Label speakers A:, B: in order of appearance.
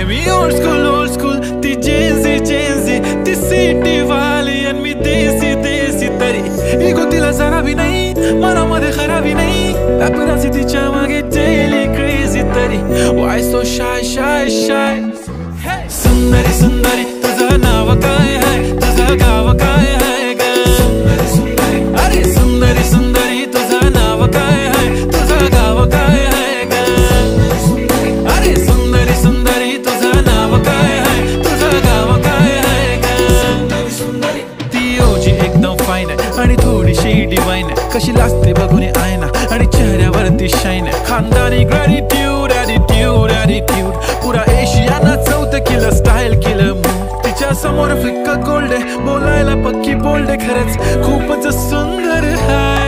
A: मी old school ती Gen Z ती city वाली आणि मी देसी तरी इगो तिला जरा भी नाही मनामध्ये खराबी नाही अपराधी तिच्या मागे डेली क्रेझी तरी वाय सो शाय सुंदरी तुझं नाव काय आहे तुझं गाव काय आहे ग अरे सुंदरी तुझं नाव काय आहे तुझं गाव काय आहे ग अरे सुंदरी तुझं नाव काय आहे तुझं गाव काय आहे ग ती ओजी एकदम फाईन आहे आणि थोडीशी डिवाइन आहे कशी लाजते बघून आयना आणि चेहऱ्यावरती शाईन आहे खानदानी ग्रॅटिट्यूड ॲटिट्यूड पुरा एशियाना चौथ किलं स्टाईल केलं तिच्या समोर फिक्क गोल्ड आहे बोलायला पक्की बोल्ड आहे खरंच खूपच सुंदर आहे